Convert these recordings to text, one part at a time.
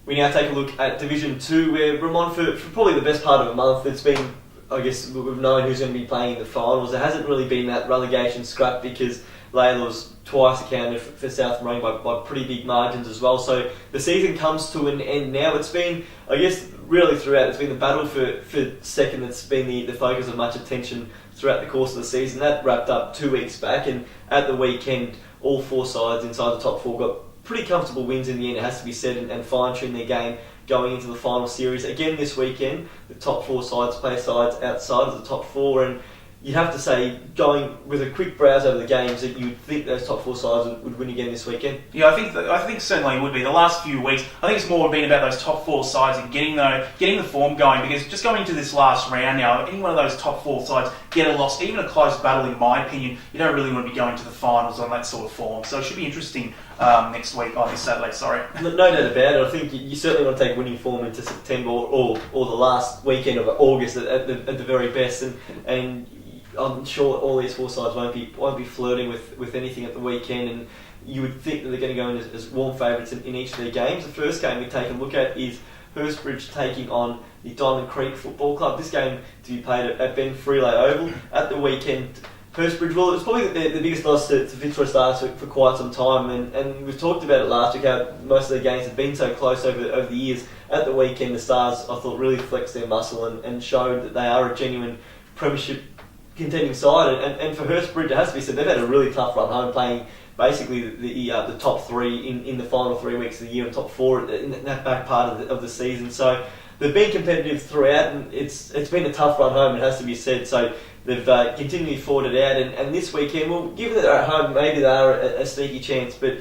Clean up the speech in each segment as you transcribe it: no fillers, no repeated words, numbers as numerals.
We now take a look at Division 2, where Ramon, for probably the best part of a month, it's been, I guess, we've known who's going to be playing in the finals. There hasn't really been that relegation scrap because Layla was twice accounted for South Marine by pretty big margins as well. So the season comes to an end now. It's been, I guess, really throughout, it's been the battle for second that's been the focus of much attention throughout the course of the season. That wrapped up 2 weeks back, and at the weekend, all 4 sides inside the top 4 got pretty comfortable wins in the end, it has to be said, and fine-tune their game going into the final series. Again this weekend, the top 4 sides play sides outside of the top 4, and you'd have to say, going with a quick browse over the games, that you'd think those top 4 sides would win again this weekend. Yeah, I think certainly it would be. The last few weeks, I think it's more been about those top 4 sides and getting the form going, because just going into this last round now, any one of those top 4 sides get a loss, even a close battle, in my opinion, you don't really want to be going to the finals on that sort of form. So it should be interesting next week, this Saturday, sorry. No doubt about it. I think you certainly want to take winning form into September or the last weekend of August at the very best, and I'm sure all these 4 sides won't be flirting with anything at the weekend, and you would think that they're going to go in as warm favourites in each of their games. The first game we take a look at is Hurstbridge taking on the Diamond Creek Football Club. This game to be played at Ben Freelay Oval at the weekend. Hurstbridge, well, it's probably the biggest loss to Fitzroy Stars for quite some time, and we've talked about it last week how most of their games have been so close over the years. At the weekend, the Stars, I thought, really flexed their muscle and showed that they are a genuine premiership contending side, and for Hurstbridge, it has to be said, they've had a really tough run home, playing basically the top 3 in the final 3 weeks of the year and top 4 in that back part of the season. So they've been competitive throughout, and it's been a tough run home, it has to be said. So they've continually fought it out, and this weekend, well, given that they're at home, maybe they are a sneaky chance, but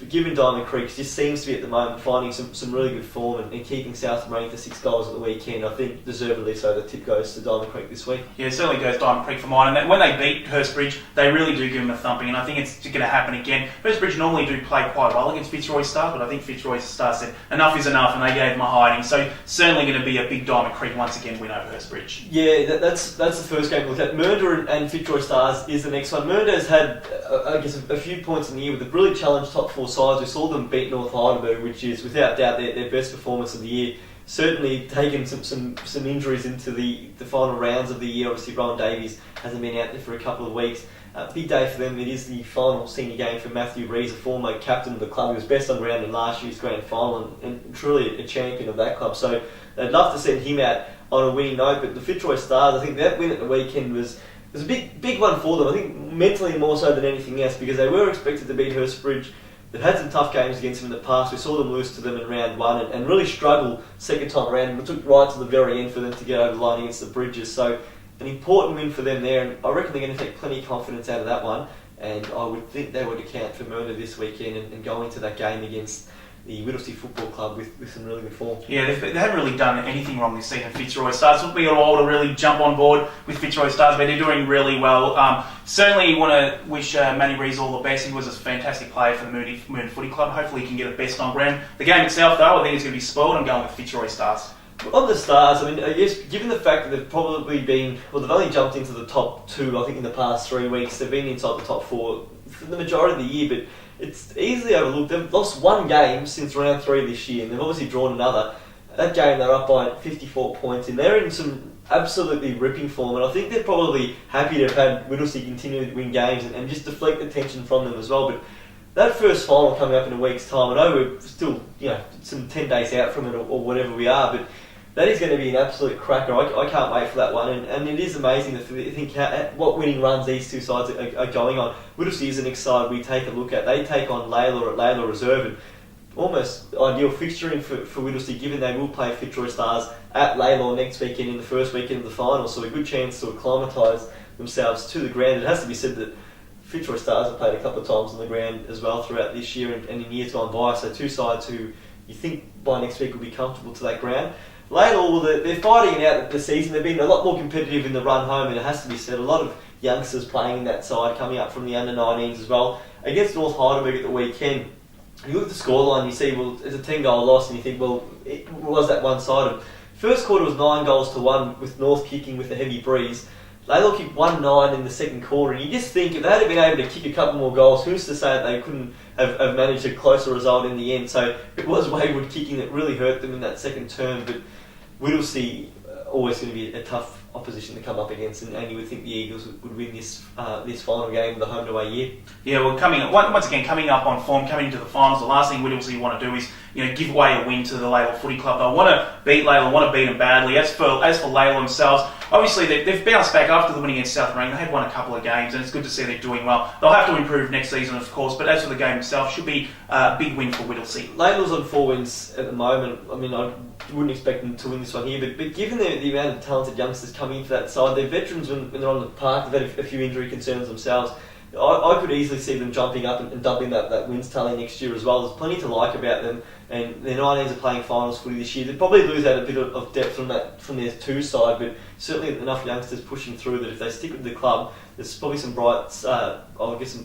given Diamond Creek just seems to be at the moment finding some really good form and keeping South Marine to 6 goals at the weekend, I think deservedly so the tip goes to Diamond Creek this week. Yeah, it certainly goes Diamond Creek for mine, and when they beat Hurstbridge, they really do give them a thumping, and I think it's going to happen again. Hurstbridge normally do play quite well against Fitzroy Stars, but I think Fitzroy Stars said enough is enough, and they gave them a hiding. So certainly going to be a big Diamond Creek once again win over Hurstbridge. Yeah, that's the first game to look at. Mernda and Fitzroy Stars is the next one. Mernda has had, I guess, a few points in the year with a really challenged top 4 sides. We saw them beat North Heidelberg, which is without doubt their best performance of the year. Certainly taken some injuries into the final rounds of the year. Obviously Rowan Davies hasn't been out there for a couple of weeks. Big day for them. It is the final senior game for Matthew Rees, a former captain of the club. He was best on ground in last year's grand final and truly a champion of that club. So they'd love to send him out on a winning note. But the Fitzroy Stars, I think that win at the weekend was a big one for them. I think mentally more so than anything else, because they were expected to beat Hurstbridge. They've had some tough games against them in the past. We saw them lose to them in round 1 and really struggle second time around. It took right to the very end for them to get over the line against the Bridges. So an important win for them there, and I reckon they're going to take plenty of confidence out of that one. And I would think they would account for Mernda this weekend and go into that game against the Whittlesea Football Club with some really good form. Yeah, they haven't really done anything wrong this season, Fitzroy Stars. It took me a while to really jump on board with Fitzroy Stars, but they're doing really well. Certainly want to wish Matty Rees all the best. He was a fantastic player for the Moon Footy Club. Hopefully he can get the best on ground. The game itself, though, I think it's going to be spoiled. I'm going with Fitzroy Stars. On the Stars, I mean, I guess given the fact that they've probably been, well, they've only jumped into the top 2, I think, in the past 3 weeks. They've been inside the top 4 for the majority of the year, but it's easily overlooked. They've lost 1 game since round 3 this year, and they've obviously drawn another. That game, they're up by 54 points, and they're in some absolutely ripping form, and I think they're probably happy to have had Whittlesea continue to win games and just deflect the tension from them as well. But that first final coming up in a week's time, I know we're still, some 10 days out from it or whatever we are, but that is going to be an absolute cracker. I can't wait for that one, and it is amazing to think what winning runs these 2 sides are going on. Whittlesea is the next side we take a look at. They take on Layla at Layla Reserve, and almost ideal fixturing for Whittlesea, given they will play Fitzroy Stars at Layla next weekend in the first weekend of the final, so a good chance to acclimatise themselves to the ground. It has to be said that Fitzroy Stars have played a couple of times on the ground as well throughout this year and in years gone by, so 2 sides who you think by next week will be comfortable to that ground. Layla, they're fighting it out this season. They've been a lot more competitive in the run home, and it has to be said, a lot of youngsters playing in that side, coming up from the under-19s as well. Against North Heidelberg at the weekend, you look at the scoreline, you see, well, it's a 10-goal loss, and you think, well, it was that one-sided. First quarter was 9 goals to 1 with North kicking with a heavy breeze. Laylaw kicked 1-9 in the second quarter, and you just think if they had been able to kick a couple more goals, who's to say that they couldn't have managed a closer result in the end? So it was wayward kicking that really hurt them in that second term, but Whittlesea always going to be a tough opposition to come up against, and you would think the Eagles would win this final game of the home and away year. Yeah, well, coming up on form, coming into the finals, the last thing Whittlesea want to do is give away a win to the Laylaw Footy Club. They want to beat Laylaw, want to beat them badly. As for Laylaw themselves, obviously they've bounced back after the win against South Marine. They had won a couple of games, and it's good to see they're doing well. They'll have to improve next season, of course, but as for the game itself, should be a big win for Whittlesea. Laylaw's on 4 wins at the moment. I mean, I wouldn't expect them to win this one here, but given the amount of talented youngsters coming into that side, they're veterans when they're on the park. They've had a few injury concerns themselves. I could easily see them jumping up and doubling that wins tally next year as well. There's plenty to like about them, and their 19s are playing finals footy this year. They'd probably lose out a bit of depth from their 2 side, but certainly enough youngsters pushing through that if they stick with the club, there's probably some bright, some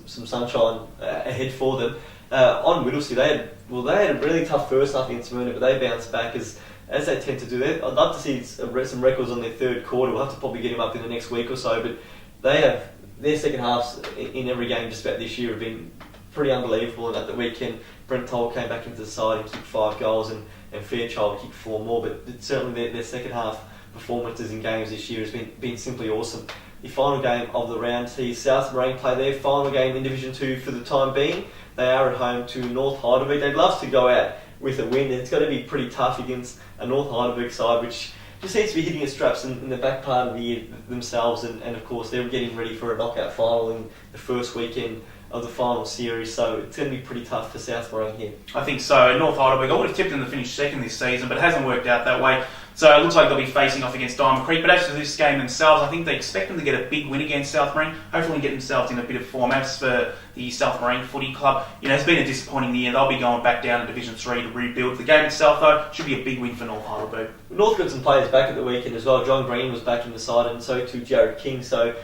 sunshine ahead for them. On Whittlesea, they had a really tough first half against Smyrna, but they bounced back as they tend to do. I'd love to see some records on their third quarter. We'll have to probably get them up in the next week or so, but they have their second halves in every game just about this year have been pretty unbelievable. And at the weekend, Brent Toll came back into the side and kicked 5 goals, and Fairchild kicked 4 more. But certainly their second half performances in games this year has been simply awesome. The final game of the round sees South Marine play their final game in Division 2 for the time being. They are at home to North Heidelberg. They'd love to go out with a win, and it's got to be pretty tough against a North Heidelberg side which just seems to be hitting its straps in the back part of the year themselves, and of course they're getting ready for a knockout final in the first weekend of the final series, so it's going to be pretty tough for South Marine here. I think so. North Heidelberg, I would have tipped them to finish second this season, but it hasn't worked out that way. So it looks like they'll be facing off against Diamond Creek. But as for this game themselves, I think they expect them to get a big win against South Marine. Hopefully get themselves in a bit of form. As for the South Marine Footy Club, it's been a disappointing year. They'll be going back down to Division 3 to rebuild. The game itself, though, should be a big win for North Heidelberg. North got some players back at the weekend as well. John Green was back in the side, and so too Jared King. So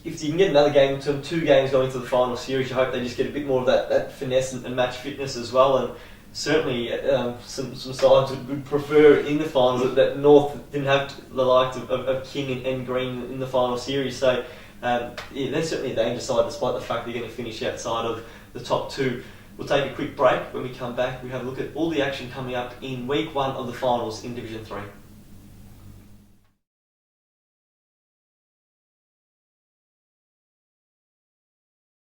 if you can get another game to them, 2 games going to the final series, you hope they just get a bit more of that finesse and match fitness as well. And certainly some sides would prefer in the finals that North didn't have the likes of King and Green in the final series. So they're certainly a danger side despite the fact they're going to finish outside of the top 2. We'll take a quick break. When we come back, we have a look at all the action coming up in week 1 of the finals in Division 3.